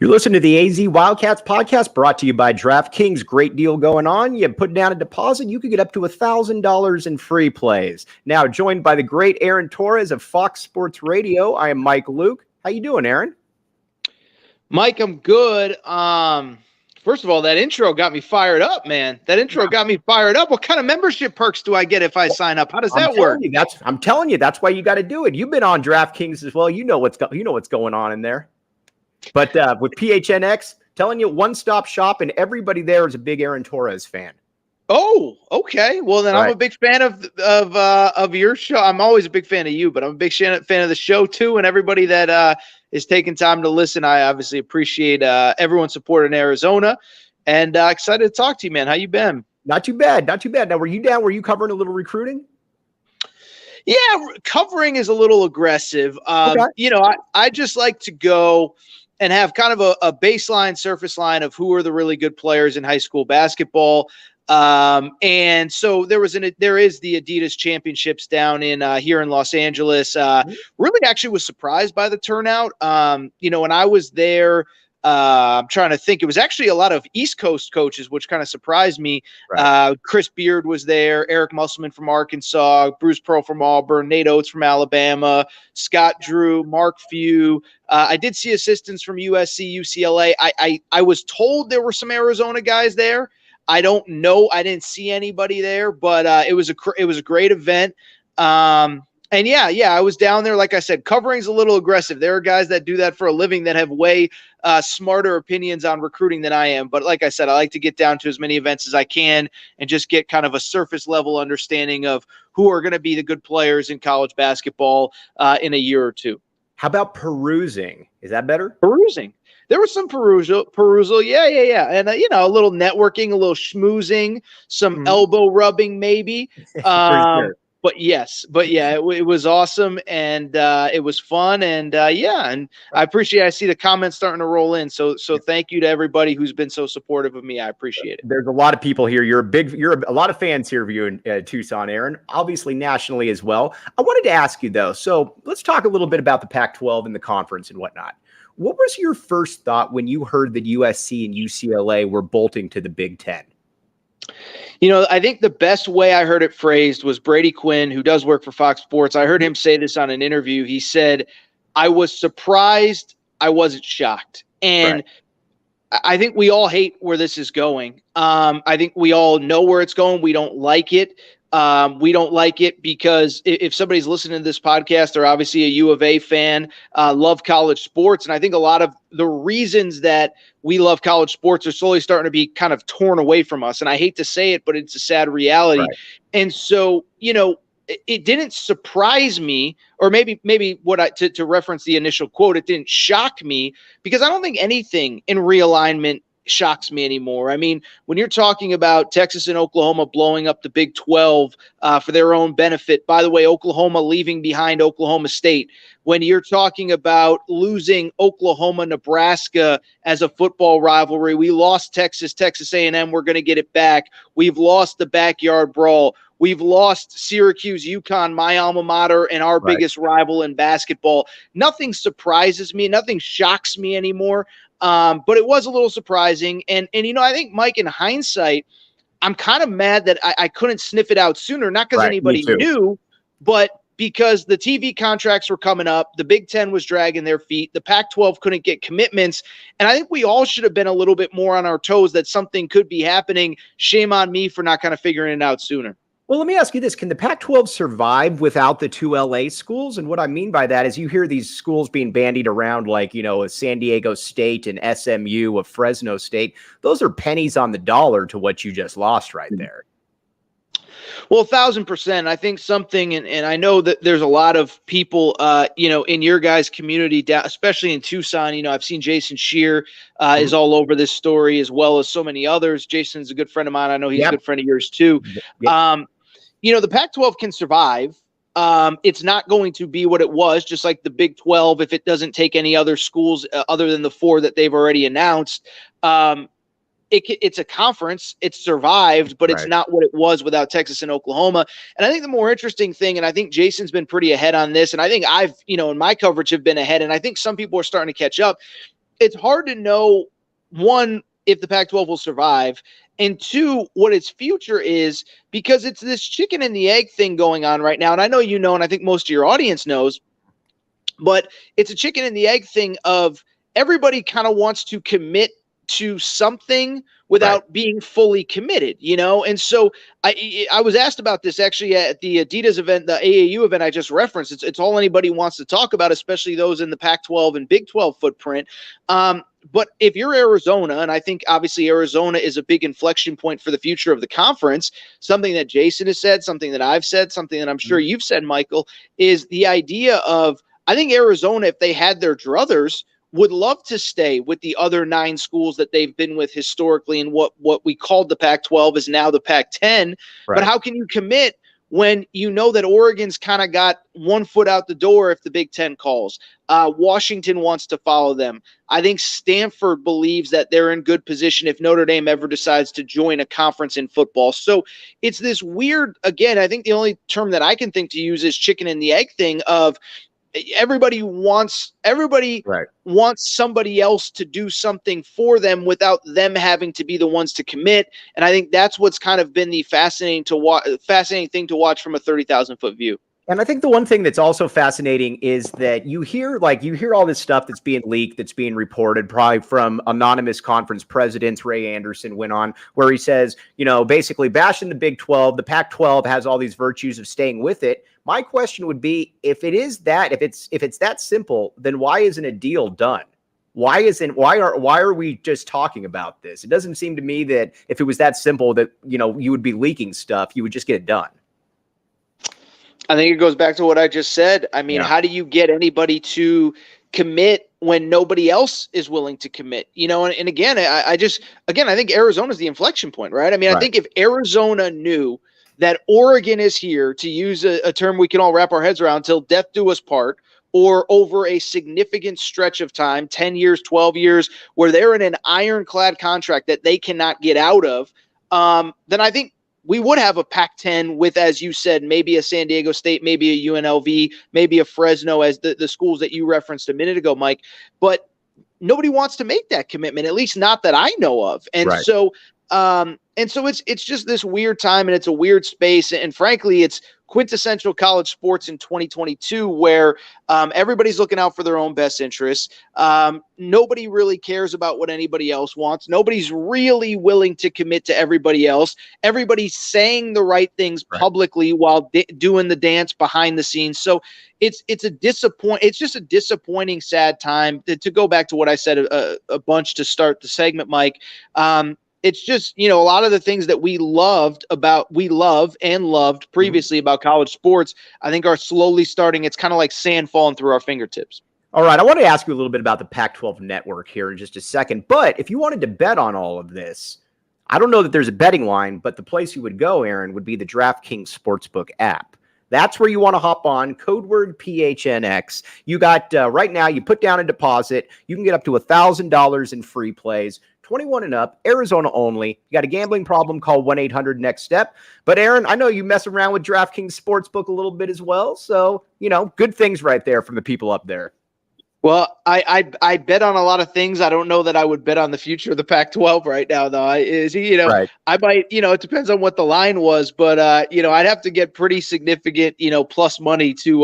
You're listening to the AZ Wildcats podcast brought to you by DraftKings. Great deal going on. You put down a deposit, you could get up to $1,000 in free plays. Now, joined by the great Aaron Torres of Fox Sports Radio, I am Mike Luke. How you doing, Aaron? Mike, I'm good. First of all, that intro got me fired up, man. That intro got me fired up. What kind of membership perks do I get if I sign up? How does that work? I'm telling you, that's why you got to do it. You've been on DraftKings as well. You know what's going on in there. But with PHNX, telling you one-stop shop, and everybody there is a big Aaron Torres fan. Oh, okay. Well, then I'm a big fan of your show. I'm always a big fan of you, but I'm a big fan of the show too, and everybody that is taking time to listen. I obviously appreciate everyone's support in Arizona, and excited to talk to you, man. How you been? Not too bad. Not too bad. Now, were you down? Were you covering a little recruiting? Yeah, covering is a little aggressive. Okay. You know, I just like to go and have kind of a baseline surface line of who are the really good players in high school basketball. And so there is the Adidas Championships down in here in Los Angeles. Really actually was surprised by the turnout. You know, when I was there, I'm trying to think, it was actually a lot of East Coast coaches, which kind of surprised me. Right. Chris Beard was there, Eric Musselman from Arkansas, Bruce Pearl from Auburn, Nate Oates from Alabama, Scott Drew, Mark Few. I did see assistants from USC, UCLA. I was told there were some Arizona guys there. I don't know. I didn't see anybody there, but it was a great event. And yeah, I was down there. Like I said, covering's a little aggressive. There are guys that do that for a living that have way smarter opinions on recruiting than I am. But like I said, I like to get down to as many events as I can and just get kind of a surface level understanding of who are going to be the good players in college basketball in a year or two. How about perusing? Is that better? Perusing. There was some perusal. Yeah. And, you know, a little networking, a little schmoozing, some elbow rubbing maybe. But yeah, it was awesome, and it was fun, and and I appreciate. I see the comments starting to roll in, so thank you to everybody who's been so supportive of me. I appreciate it. There's a lot of people here. You're a lot of fans here of you in Tucson, Aaron. Obviously nationally as well. I wanted to ask you though. So let's talk a little bit about the Pac-12 and the conference and whatnot. What was your first thought when you heard that USC and UCLA were bolting to the Big Ten? You know, I think the best way I heard it phrased was Brady Quinn, who does work for Fox Sports. I heard him say this on an interview. He said, I was surprised. I wasn't shocked. And I think we all hate where this is going. I think we all know where it's going. We don't like it. We don't like it because if somebody's listening to this podcast, they're obviously a U of A fan, love college sports. And I think a lot of the reasons that we love college sports are slowly starting to be kind of torn away from us. And I hate to say it, but it's a sad reality. Right. And so, you know, it didn't surprise me, or maybe to reference the initial quote, it didn't shock me, because I don't think anything in realignment shocks me anymore. I mean, when you're talking about Texas and Oklahoma blowing up the Big 12 for their own benefit, by the way, Oklahoma leaving behind Oklahoma State, when you're talking about losing Oklahoma, Nebraska as a football rivalry, we lost Texas A&M, we're going to get it back. We've lost the backyard brawl. We've lost Syracuse, UConn, my alma mater, and our biggest rival in basketball. Nothing surprises me. Nothing shocks me anymore. But it was a little surprising. And you know, I think, Mike, in hindsight, I'm kind of mad that I couldn't sniff it out sooner, not because anybody knew, but because the TV contracts were coming up. The Big Ten was dragging their feet. The Pac-12 couldn't get commitments. And I think we all should have been a little bit more on our toes that something could be happening. Shame on me for not kind of figuring it out sooner. Well, let me ask you this. Can the Pac-12 survive without the two LA schools? And what I mean by that is you hear these schools being bandied around like, you know, a San Diego State and SMU, a Fresno State. Those are pennies on the dollar to what you just lost right there. Well, 1,000%. I think something, and I know that there's a lot of people, you know, in your guys' community, especially in Tucson. You know, I've seen Jason Shear is all over this story, as well as so many others. Jason's a good friend of mine. I know he's a good friend of yours too. You know, the Pac-12 can survive. It's not going to be what it was, just like the Big 12, if it doesn't take any other schools other than the 4 that they've already announced. It's a conference. It's survived, but it's not what it was without Texas and Oklahoma. And I think the more interesting thing, and I think Jason's been pretty ahead on this, and I think I've, you know, in my coverage have been ahead, and I think some people are starting to catch up, it's hard to know, one, if the Pac-12 will survive, and two, what its future is, because it's this chicken and the egg thing going on right now. And I know you know, and I think most of your audience knows, but it's a chicken and the egg thing of everybody kind of wants to commit to something without being fully committed, And so I was asked about this actually at the Adidas event, the AAU event I just referenced. It's all anybody wants to talk about, especially those in the Pac-12 and Big 12 footprint. But if you're Arizona, and I think obviously Arizona is a big inflection point for the future of the conference, something that Jason has said, something that I've said, something that I'm sure you've said, Michael, is the idea of, I think Arizona, if they had their druthers, would love to stay with the other 9 schools that they've been with historically, and what we called the Pac-12 is now the Pac-10. Right. But how can you commit when you know that Oregon's kind of got one foot out the door if the Big Ten calls? Washington wants to follow them. I think Stanford believes that they're in good position if Notre Dame ever decides to join a conference in football. So it's this weird, again, I think the only term that I can think to use is chicken and the egg thing of, everybody wants somebody else to do something for them without them having to be the ones to commit. And I think that's what's kind of been the fascinating thing to watch from a 30,000 foot view. And I think the one thing that's also fascinating is that you hear all this stuff that's being leaked, that's being reported, probably from anonymous conference presidents. Ray Anderson went on where he says, basically bashing the Big 12. The Pac-12 has all these virtues of staying with it. My question would be, if it's that simple, then why isn't a deal done? Why are we just talking about this? It doesn't seem to me that if it was that simple that, you would be leaking stuff, you would just get it done. I think it goes back to what I just said. I mean, How do you get anybody to commit when nobody else is willing to commit? And again, I think Arizona's the inflection point, right? I mean, I think if Arizona knew that Oregon is here, to use a term we can all wrap our heads around, till death do us part, or over a significant stretch of time, 10 years, 12 years, where they're in an ironclad contract that they cannot get out of, then I think we would have a Pac-10 with, as you said, maybe a San Diego State, maybe a UNLV, maybe a Fresno, as the schools that you referenced a minute ago, Mike. But nobody wants to make that commitment, at least not that I know of. And so it's just this weird time, and it's a weird space. And frankly, it's quintessential college sports in 2022, where everybody's looking out for their own best interests. Nobody really cares about what anybody else wants. Nobody's really willing to commit to everybody else. Everybody's saying the right things publicly while doing the dance behind the scenes. So it's just a disappointing, sad time. To go back to what I said a bunch to start the segment, Mike. It's just, a lot of the things that we love and loved previously about college sports, I think are slowly starting. It's kind of like sand falling through our fingertips. All right. I want to ask you a little bit about the Pac-12 Network here in just a second. But if you wanted to bet on all of this, I don't know that there's a betting line, but the place you would go, Aaron, would be the DraftKings Sportsbook app. That's where you want to hop on, code word PHNX. You got right now, you put down a deposit. You can get up to $1,000 in free plays. 21 and up, Arizona only. You got a gambling problem, call 1-800-NEXT-STEP. But Aaron, I know you mess around with DraftKings Sportsbook a little bit as well. So, good things right there from the people up there. Well, I bet on a lot of things. I don't know that I would bet on the future of the Pac-12 right now, though. I might, it depends on what the line was, but I'd have to get pretty significant, plus money to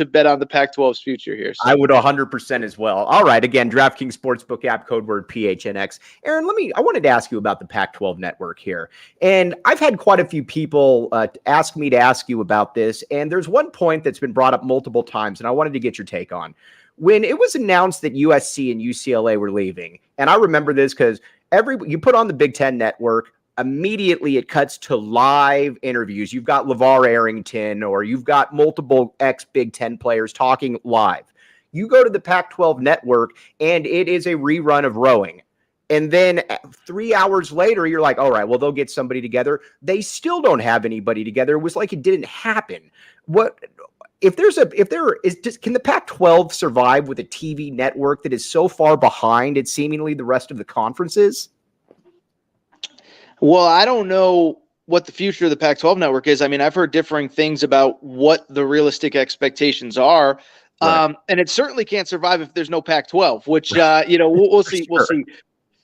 bet on the Pac-12's future here. So. I would 100% as well. All right, again, DraftKings Sportsbook app, code word PHNX. Aaron, I wanted to ask you about the Pac-12 Network here, and I've had quite a few people ask me to ask you about this, and there's one point that's been brought up multiple times, and I wanted to get your take on. When it was announced that USC and UCLA were leaving, and I remember this because you put on the Big Ten Network, immediately it cuts to live interviews. You've got LeVar Arrington, or you've got multiple ex-Big Ten players talking live. You go to the Pac-12 Network, and it is a rerun of rowing. And then 3 hours later, you're like, all right, well, they'll get somebody together. They still don't have anybody together. It was like it didn't happen. Can the Pac-12 survive with a TV network that is so far behind it seemingly the rest of the conferences? Well, I don't know what the future of the Pac-12 network is. I mean, I've heard differing things about what the realistic expectations are. Right. And it certainly can't survive if there's no Pac-12, which, we'll see. Sure. We'll see.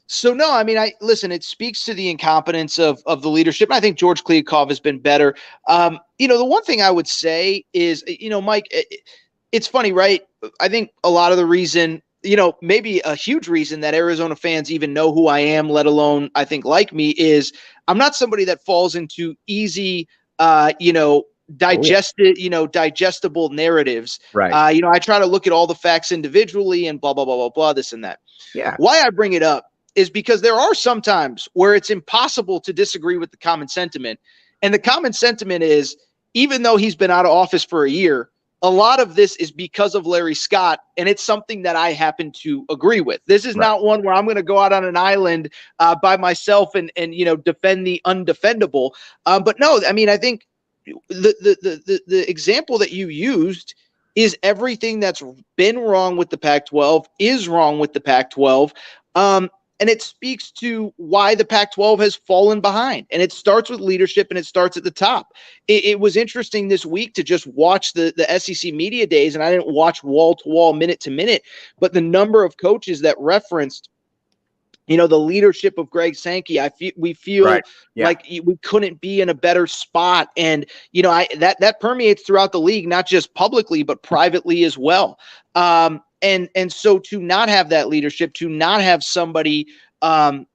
So, no, I mean, listen, it speaks to the incompetence of the leadership. I think George Kliavkoff has been better. The one thing I would say is, Mike, it's funny, right? I think a lot of the reason, maybe a huge reason that Arizona fans even know who I am, let alone, I think, like me, is I'm not somebody that falls into easy, digestible narratives. Right. I try to look at all the facts individually and blah, blah, blah, blah, blah, this and that. Yeah. Why I bring it up is because there are some times where it's impossible to disagree with the common sentiment. And the common sentiment is, even though he's been out of office for a year, a lot of this is because of Larry Scott, and it's something that I happen to agree with. This is not one where I'm going to go out on an island by myself and defend the undefendable. But no, I mean, I think the example that you used is everything that's been wrong with the Pac-12 is wrong with the Pac-12. And it speaks to why the Pac-12 has fallen behind. And it starts with leadership, and it starts at the top. It was interesting this week to just watch the SEC media days, and I didn't watch wall-to-wall, minute-to-minute, but the number of coaches that referenced the leadership of Greg Sankey. We feel like we couldn't be in a better spot. And, that permeates throughout the league, not just publicly, but privately as well. And so to not have that leadership, to not have somebody, Mike,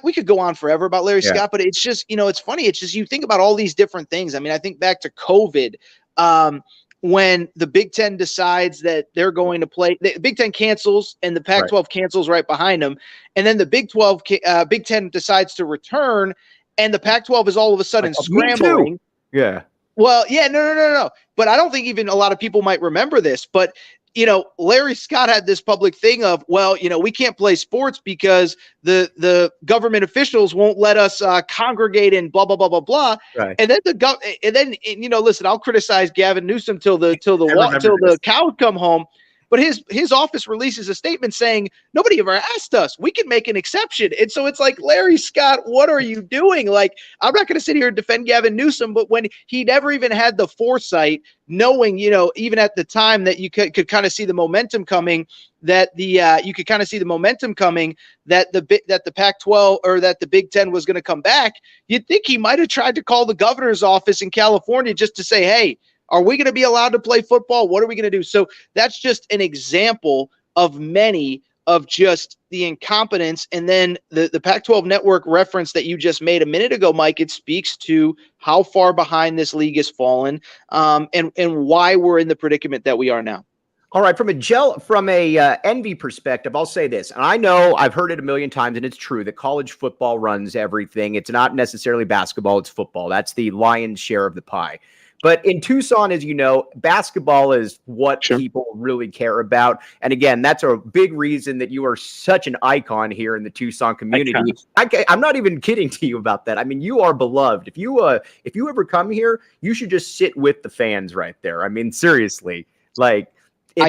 we could go on forever about Larry Scott, but it's just, it's funny. It's just, you think about all these different things. I mean, I think back to COVID, when the Big Ten decides that they're going to play, the Big Ten cancels and the Pac-12 cancels right behind them. And then the Big Ten decides to return, and the Pac-12 is all of a sudden scrambling. Yeah. Well, yeah, no. But I don't think even a lot of people might remember this, but Larry Scott had this public thing of, we can't play sports because the government officials won't let us congregate and blah, blah, blah, blah, blah. Right. And then listen, I'll criticize Gavin Newsom till the cows come home. But his office releases a statement saying, nobody ever asked us. We can make an exception. And so it's like, Larry Scott, what are you doing? Like, I'm not going to sit here and defend Gavin Newsom, but when he never even had the foresight, knowing, even at the time that you could kind of see the momentum coming, that the Pac-12 or that the Big Ten was going to come back, you'd think he might have tried to call the governor's office in California just to say, hey, are we going to be allowed to play football? What are we going to do? So that's just an example of many of just the incompetence. And then the Pac-12 Network reference that you just made a minute ago, Mike, it speaks to how far behind this league has fallen, and why we're in the predicament that we are now. All right, from a envy perspective, I'll say this. And I know I've heard it a million times, and it's true that college football runs everything. It's not necessarily basketball, it's football. That's the lion's share of the pie. But in Tucson, as you know, basketball is what people really care about. And again, that's a big reason that you are such an icon here in the Tucson community. I'm not even kidding to you about that. I mean, you are beloved. If you ever come here, you should just sit with the fans right there. I mean, seriously, I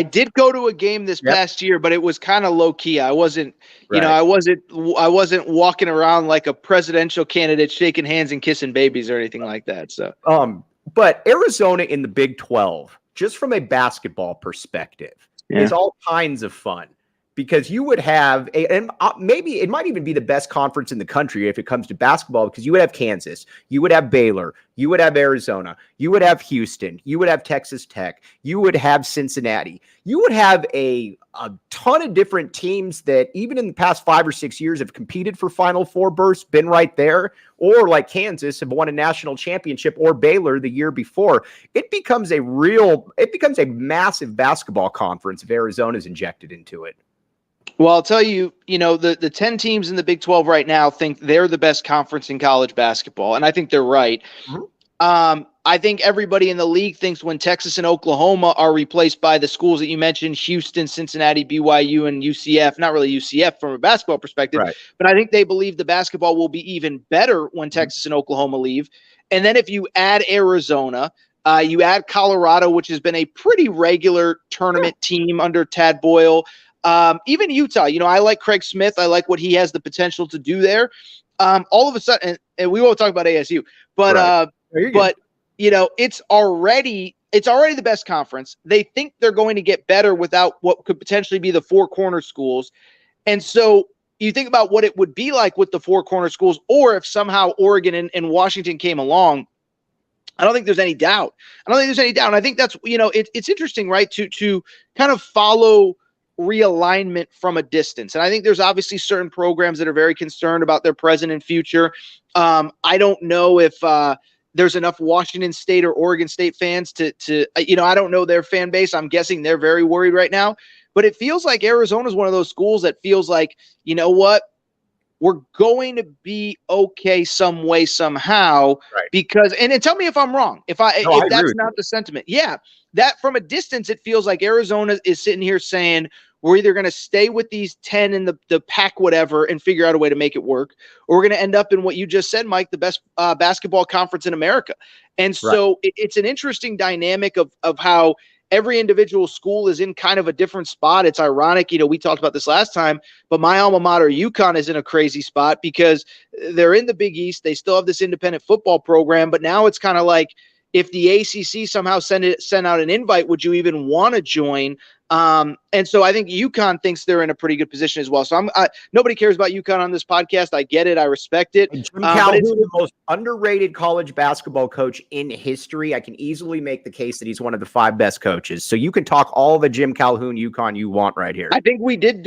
did go to a game this past year, but it was kind of low key. I wasn't, I wasn't walking around like a presidential candidate, shaking hands and kissing babies or anything like that. So, but Arizona in the Big 12, just from a basketball perspective, is all kinds of fun, because you would have maybe it might even be the best conference in the country if it comes to basketball, because you would have Kansas, you would have Baylor, you would have Arizona, you would have Houston, you would have Texas Tech, you would have Cincinnati, you would have a ton of different teams that even in the past 5 or 6 years have competed for Final Four berths, been right there, or like Kansas have won a national championship, or Baylor the year before. It becomes a massive basketball conference if Arizona's injected into it. Well, I'll tell you, the 10 teams in the Big 12 right now think they're the best conference in college basketball, and I think they're right. Mm-hmm. I think everybody in the league thinks when Texas and Oklahoma are replaced by the schools that you mentioned, Houston, Cincinnati, BYU, and UCF, not really UCF from a basketball perspective, but I think they believe the basketball will be even better when Texas and Oklahoma leave. And then if you add Arizona, you add Colorado, which has been a pretty regular tournament team under Tad Boyle, even Utah, I like Craig Smith. I like what he has the potential to do there. All of a sudden, and we won't talk about ASU, but it's already it's already the best conference. They think they're going to get better without what could potentially be the four corner schools. And so you think about what it would be like with the four corner schools, or if somehow Oregon and Washington came along. I don't think there's any doubt. And I think that's, it's interesting, right, to kind of follow realignment from a distance. And I think there's obviously certain programs that are very concerned about their present and future. I don't know if there's enough Washington State or Oregon State fans to I don't know their fan base. I'm guessing they're very worried right now. But it feels like Arizona is one of those schools that feels like, you know what? We're going to be okay some way, somehow, Right. because, and tell me if I'm wrong, if that's not the sentiment. Yeah, that from a distance, it feels like Arizona is sitting here saying, we're either going to stay with these 10 in the pack, whatever, and figure out a way to make it work, or we're going to end up in what you just said, Mike, the best basketball conference in America. And so it's an interesting dynamic of how every individual school is in kind of a different spot. It's ironic, we talked about this last time, but my alma mater, UConn, is in a crazy spot because they're in the Big East. They still have this independent football program, but now it's kind of like, if the ACC somehow sent out an invite, would you even want to join? And so I think UConn thinks they're in a pretty good position as well. So nobody cares about UConn on this podcast. I get it. I respect it. And Jim Calhoun, the most underrated college basketball coach in history. I can easily make the case that he's one of the 5 best coaches. So you can talk all the Jim Calhoun UConn you want right here. I think we did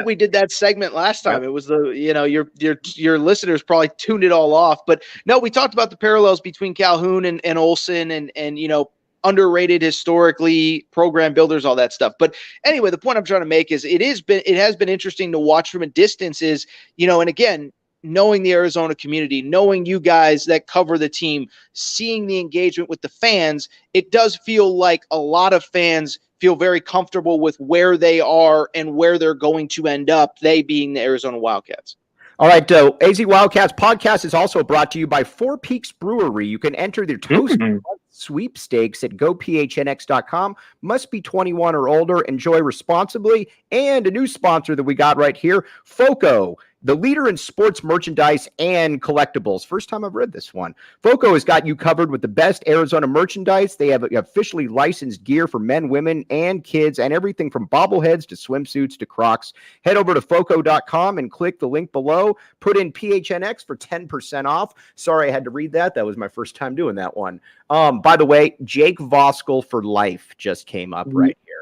we did that segment last time. It was your listeners probably tuned it all off, but no, we talked about the parallels between Calhoun and Olsen and underrated historically, program builders, all that stuff. But anyway, the point I'm trying to make is it has been interesting to watch from a distance is, and again, knowing the Arizona community, knowing you guys that cover the team, seeing the engagement with the fans, it does feel like a lot of fans feel very comfortable with where they are and where they're going to end up, they being the Arizona Wildcats. All right, AZ Wildcats podcast is also brought to you by Four Peaks Brewery. You can enter their Toast sweepstakes at gophnx.com. Must be 21 or older. Enjoy responsibly. And a new sponsor that we got right here, FOCO, the leader in sports merchandise and collectibles. First time I've read this one. FOCO has got you covered with the best Arizona merchandise. They have officially licensed gear for men, women, and kids, and everything from bobbleheads to swimsuits to Crocs. Head over to foco.com and click the link below. Put in PHNX for 10% off. Sorry I had to read that. That was my first time doing that one. By the way, Jake Voskuhl for life just came up right here.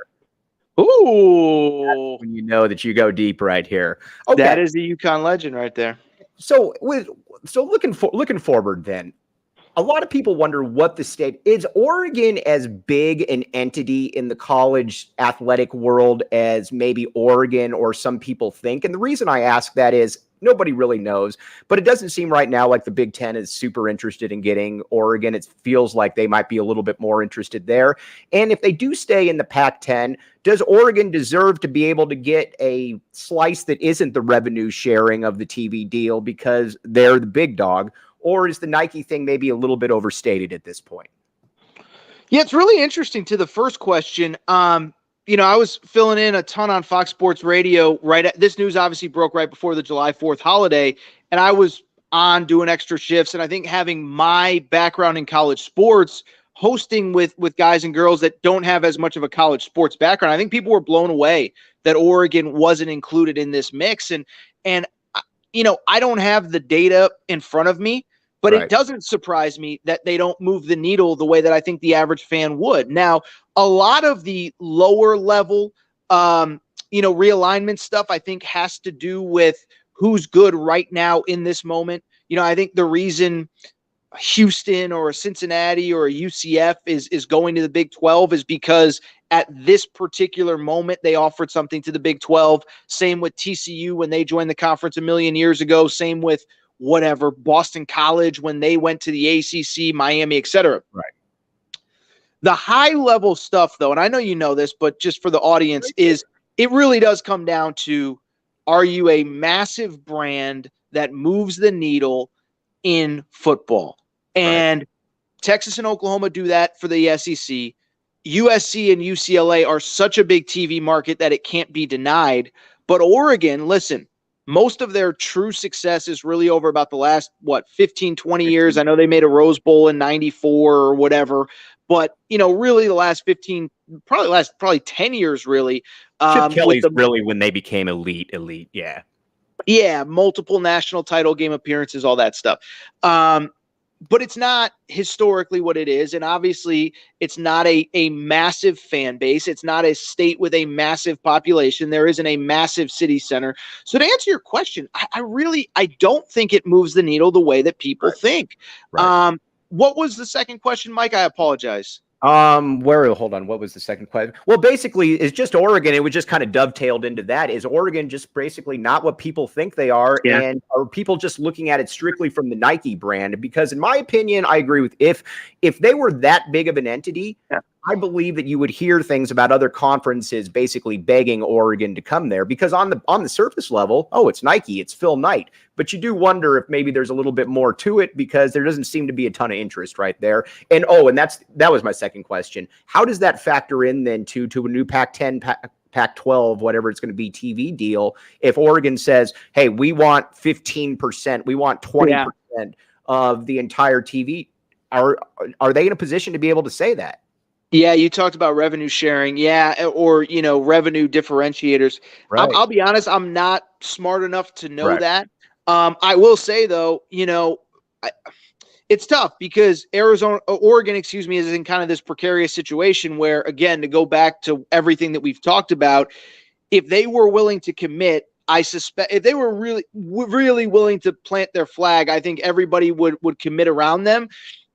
Ooh. That's when you know that you go deep right here. Okay. That is the UConn legend right there. So looking forward then, a lot of people wonder what the state is. Oregon as big an entity in the college athletic world as maybe Oregon or some people think? And the reason I ask that is nobody really knows, but it doesn't seem right now like the Big Ten is super interested in getting Oregon. It feels like they might be a little bit more interested there. And if they do stay in the Pac-10, does Oregon deserve to be able to get a slice that isn't the revenue sharing of the TV deal because they're the big dog? Or is the Nike thing maybe a little bit overstated at this point? Yeah, it's really interesting to the first question. I was filling in a ton on Fox Sports Radio. This news obviously broke right before the July 4th holiday, and I was on doing extra shifts. And I think having my background in college sports, hosting with guys and girls that don't have as much of a college sports background, I think people were blown away that Oregon wasn't included in this mix. And I don't have the data in front of me, but It doesn't surprise me that they don't move the needle the way that I think the average fan would. Now, a lot of the lower level, realignment stuff, I think has to do with who's good right now in this moment. I think the reason Houston or a Cincinnati or a UCF is going to the Big 12 is because at this particular moment, they offered something to the Big 12. Same with TCU when they joined the conference a million years ago. Same with Boston College when they went to the ACC, Miami, etc. Right. The high level stuff, though, and I know you know this, but just for the audience, is it really does come down to, are you a massive brand that moves the needle in football? And Texas and Oklahoma do that for the SEC. USC and UCLA are such a big TV market that it can't be denied. But Oregon, listen, most of their true success is really over about the last, 15, 20 years. I know they made a Rose Bowl in 94 or whatever, But, really the last 15, probably 10 years, really. Chip Kelly's really when they became elite. Yeah. Yeah. Multiple national title game appearances, all that stuff. But it's not historically what it is. And obviously it's not a massive fan base. It's not a state with a massive population. There isn't a massive city center. So to answer your question, I don't think it moves the needle the way that people think. Right. What was the second question, Mike? I apologize. Hold on. What was the second question? Well, basically, it's just Oregon. It was just kind of dovetailed into that. Is Oregon just basically not what people think they are? Yeah. And are people just looking at it strictly from the Nike brand? Because in my opinion, I agree with if they were that big of an entity, yeah. I believe that you would hear things about other conferences basically begging Oregon to come there because on the surface level, oh, it's Nike, it's Phil Knight. But you do wonder if maybe there's a little bit more to it because there doesn't seem to be a ton of interest right there. And that was my second question. How does that factor in then to a new Pac-10, Pac-12, whatever it's going to be TV deal? If Oregon says, hey, we want 15%, we want 20% of the entire TV, are they in a position to be able to say that? Yeah, you talked about revenue sharing. Yeah, or revenue differentiators. Right. I'll be honest, I'm not smart enough to know that. I will say though, it's tough because Oregon, is in kind of this precarious situation where, again, to go back to everything that we've talked about, if they were willing to commit, I suspect if they were really willing to plant their flag, I think everybody would commit around them.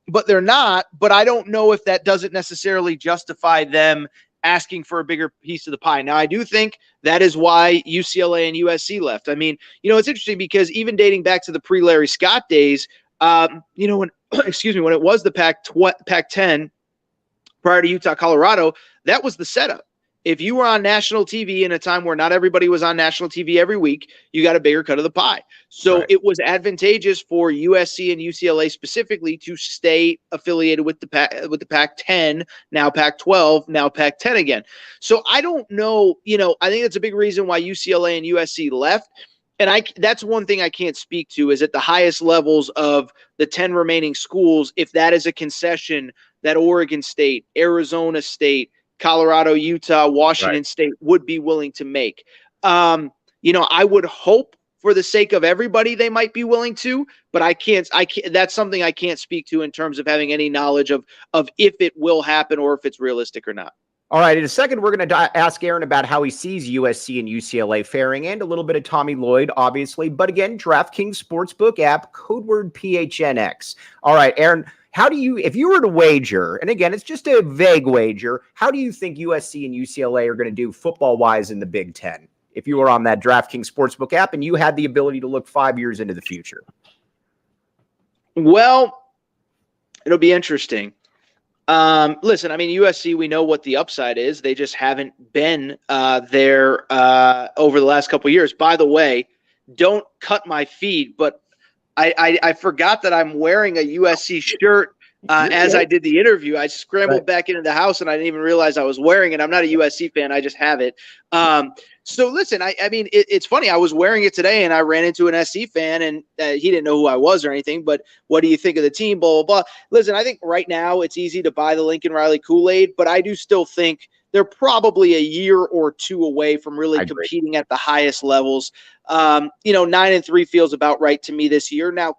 But they're not. But I don't know if that doesn't necessarily justify them asking for a bigger piece of the pie. Now, I do think that is why UCLA and USC left. I mean, it's interesting because even dating back to the pre-Larry Scott days, when when it was the Pac-10 prior to Utah, Colorado, that was the setup. If you were on national TV in a time where not everybody was on national TV every week, you got a bigger cut of the pie. So It was advantageous for USC and UCLA specifically to stay affiliated with the Pac-10, now Pac-12, now Pac-10 again. So I don't know, I think that's a big reason why UCLA and USC left. And that's one thing I can't speak to is at the highest levels of the 10 remaining schools, if that is a concession that Oregon State, Arizona State, Colorado, Utah, Washington State would be willing to make. I would hope for the sake of everybody they might be willing to, but I can't that's something I can't speak to in terms of having any knowledge of if it will happen or if it's realistic or not. All right, in a second, we're going to ask Aaron about how he sees USC and UCLA faring and a little bit of Tommy Lloyd, obviously. But again, DraftKings Sportsbook app, code word PHNX. All right, Aaron, if you were to wager, and again, it's just a vague wager, how do you think USC and UCLA are going to do football-wise in the Big Ten? If you were on that DraftKings Sportsbook app and you had the ability to look 5 years into the future. Well, it'll be interesting. Listen, I mean, USC, we know what the upside is. They just haven't been there over the last couple of years. By the way, don't cut my feed, but I forgot that I'm wearing a USC shirt as I did the interview. I scrambled back into the house and I didn't even realize I was wearing it. I'm not a USC fan. I just have it. So listen, I mean, it's funny. I was wearing it today and I ran into an SC fan and he didn't know who I was or anything, but what do you think of the team? Blah, blah, blah. Listen, I think right now it's easy to buy the Lincoln Riley Kool-Aid, but I do still think they're probably a year or two away from really competing at the highest levels. 9-3 feels about right to me this year. Now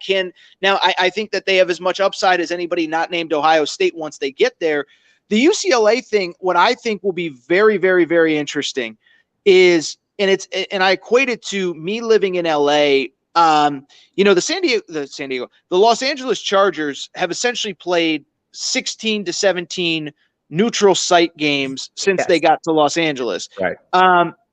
I think that they have as much upside as anybody not named Ohio State once they get there. The UCLA thing, what I think will be very, very, very interesting is, and I equate it to me living in LA. The Los Angeles Chargers have essentially played 16 to 17 neutral site games since they got to Los Angeles. Right.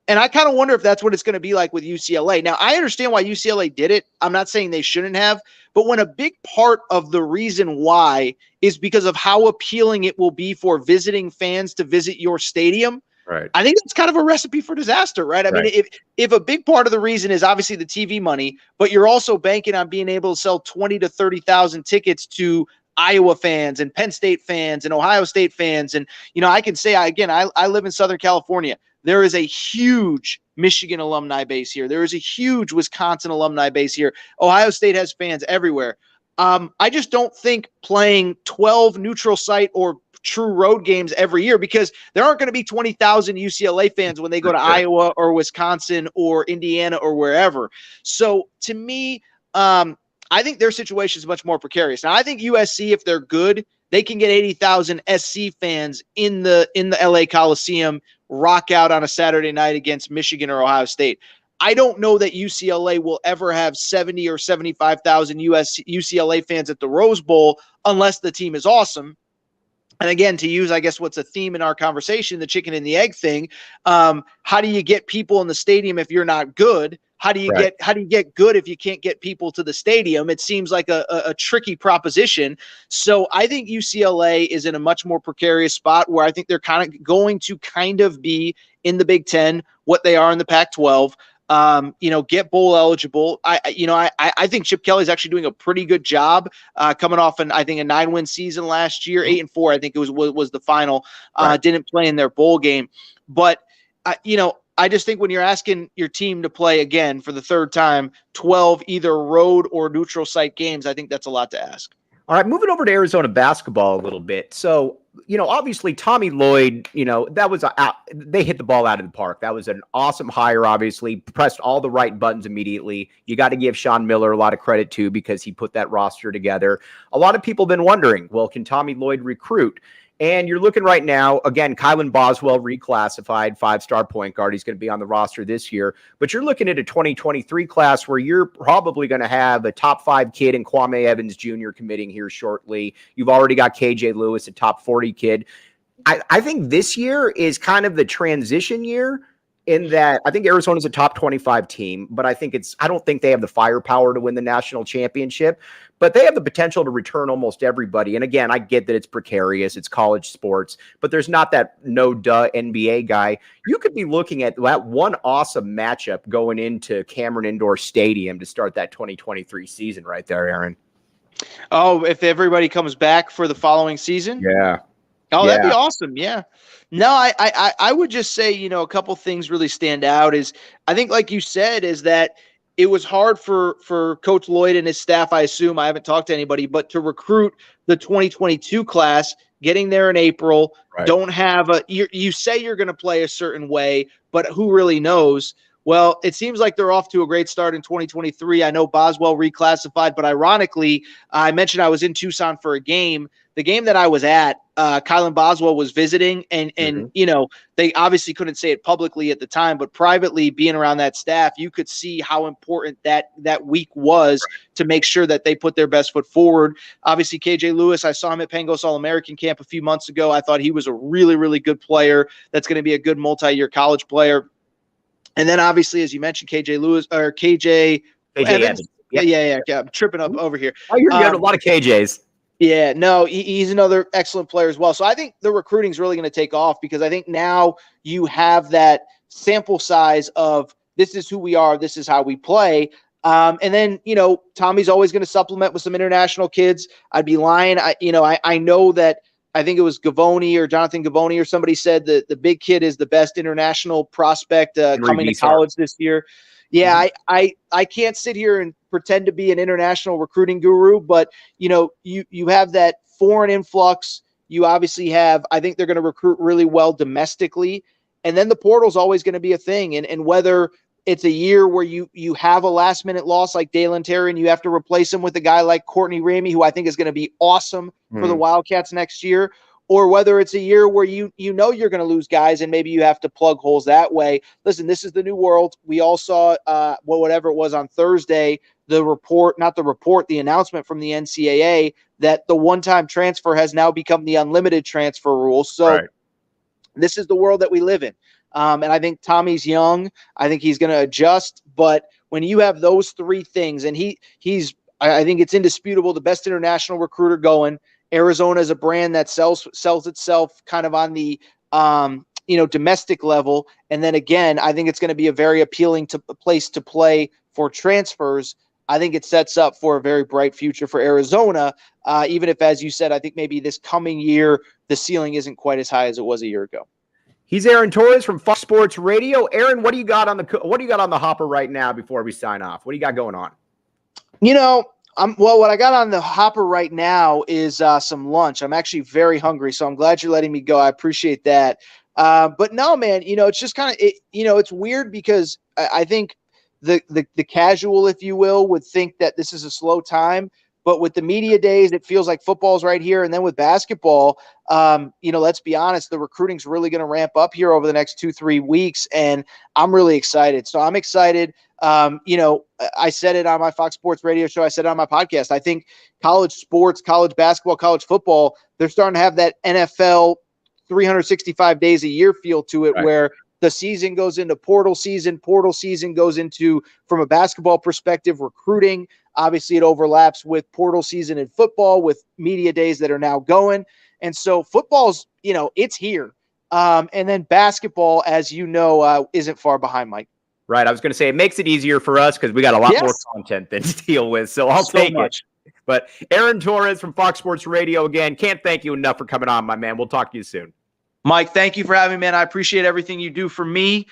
And I kind of wonder if that's what it's going to be like with UCLA. Now, I understand why UCLA did it. I'm not saying they shouldn't have, but when a big part of the reason why is because of how appealing it will be for visiting fans to visit your stadium, right, I think that's kind of a recipe for disaster, right? I mean, if a big part of the reason is obviously the TV money, but you're also banking on being able to sell 20 to 30,000 tickets to Iowa fans and Penn State fans and Ohio State fans. And, I can say, I live in Southern California. There is a huge Michigan alumni base here. There is a huge Wisconsin alumni base here. Ohio State has fans everywhere. I just don't think playing 12 neutral site or true road games every year, because there aren't going to be 20,000 UCLA fans when they go to Iowa or Wisconsin or Indiana or wherever. So to me, I think their situation is much more precarious. Now, I think USC, if they're good, they can get 80,000 SC fans in the LA Coliseum, rock out on a Saturday night against Michigan or Ohio State. I don't know that UCLA will ever have 70 or 75,000 UCLA fans at the Rose Bowl unless the team is awesome. And again, to use, I guess, what's a theme in our conversation, the chicken and the egg thing. How do you get people in the stadium if you're not good? How do you get good if you can't get people to the stadium? It seems like a tricky proposition. So I think UCLA is in a much more precarious spot where I think they're going to be in the Big Ten, what they are in the Pac-12. Get bowl eligible. I think Chip Kelly's actually doing a pretty good job, coming off I think a 9-win season last year, 8-4. I think it was the final. Didn't play in their bowl game, but I just think when you're asking your team to play again for the third time, 12 either road or neutral site games, I think that's a lot to ask. All right, moving over to Arizona basketball a little bit. So, obviously Tommy Lloyd, that was they hit the ball out of the park. That was an awesome hire, obviously. Pressed all the right buttons immediately. You got to give Sean Miller a lot of credit, too, because he put that roster together. A lot of people have been wondering, well, can Tommy Lloyd recruit? And you're looking right now, again, Kylan Boswell reclassified, 5-star point guard. He's going to be on the roster this year. But you're looking at a 2023 class where you're probably going to have a top 5 kid in Kwame Evans Jr. committing here shortly. You've already got KJ Lewis, a top 40 kid. I think this year is kind of the transition year in that I think Arizona's a top 25 team, but I don't think they have the firepower to win the national championship. But they have the potential to return almost everybody. And again, I get that it's precarious. It's college sports, but there's not that no-duh NBA guy. You could be looking at that one awesome matchup going into Cameron Indoor Stadium to start that 2023 season right there, Aaron. Oh, if everybody comes back for the following season? Yeah. Oh, that'd be awesome. Yeah. No, I would just say, a couple things really stand out is I think, like you said, is that it was hard for Coach Lloyd and his staff, I assume. I haven't talked to anybody, but to recruit the 2022 class, getting there in April, don't have you say you're going to play a certain way, but who really knows? Well, it seems like they're off to a great start in 2023. I know Boswell reclassified, but ironically, I mentioned I was in Tucson for a game. The game that I was at, Kylan Boswell was visiting, and they obviously couldn't say it publicly at the time, but privately, being around that staff, you could see how important that week was to make sure that they put their best foot forward. Obviously, KJ Lewis, I saw him at Pangos All-American Camp a few months ago. I thought he was a really, really good player. That's going to be a good multi-year college player. And then obviously, as you mentioned, KJ Evans. Yeah. I'm tripping up over here. Oh, you're good. A lot of KJs. Yeah, no, he's another excellent player as well. So I think the recruiting is really going to take off because I think now you have that sample size of this is who we are, this is how we play. And then, Tommy's always going to supplement with some international kids. I'd be lying. I know that I think it was Gavoni or Jonathan Gavoni or somebody said that the big kid is the best international prospect coming to college this year. Yeah, I can't sit here and pretend to be an international recruiting guru, but you have that foreign influx. You obviously have, I think they're going to recruit really well domestically, and then the portal's always going to be a thing. And whether it's a year where you have a last minute loss like Dalen Terry and you have to replace him with a guy like Courtney Ramey, who I think is going to be awesome for the Wildcats next year, or whether it's a year where you're going to lose guys and maybe you have to plug holes that way. Listen, this is the new world. We all saw whatever it was on Thursday, the announcement from the NCAA that the one-time transfer has now become the unlimited transfer rule. So This is the world that we live in. And I think Tommy's young. I think he's going to adjust. But when you have those three things, and I think it's indisputable, the best international recruiter going. Arizona is a brand that sells itself kind of on the domestic level. And then again, I think it's going to be a very appealing place to play for transfers. I think it sets up for a very bright future for Arizona, even if, as you said, I think maybe this coming year the ceiling isn't quite as high as it was a year ago. He's Aaron Torres from Fox Sports Radio. Aaron, what do you got on the hopper right now before we sign off? What do you got going on? Well, what I got on the hopper right now is some lunch. I'm actually very hungry, so I'm glad you're letting me go. I appreciate that. But no, man, it's just kind of it's weird because I think the casual, if you will, would think that this is a slow time. But with the media days, it feels like football's right here. And then with basketball, let's be honest, the recruiting's really going to ramp up here over the next 2-3 weeks. And I'm really excited. So I'm excited. I said it on my Fox Sports radio show. I said it on my podcast. I think college sports, college basketball, college football, they're starting to have that NFL 365 days a year feel to it, right, where the season goes into portal season goes into, from a basketball perspective, recruiting. Obviously, it overlaps with portal season in football with media days that are now going. And so football's, it's here. And then basketball, as you know, isn't far behind, Mike. Right. I was going to say it makes it easier for us because we got a lot more content than to deal with. So I'll take it. But Aaron Torres from Fox Sports Radio, again, can't thank you enough for coming on, my man. We'll talk to you soon. Mike, thank you for having me, man. I appreciate everything you do for me.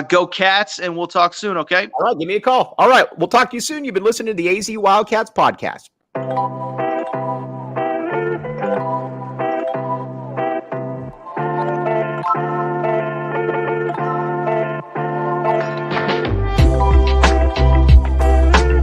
Go Cats, and we'll talk soon, okay? All right, give me a call. All right, we'll talk to you soon. You've been listening to the AZ Wildcats podcast.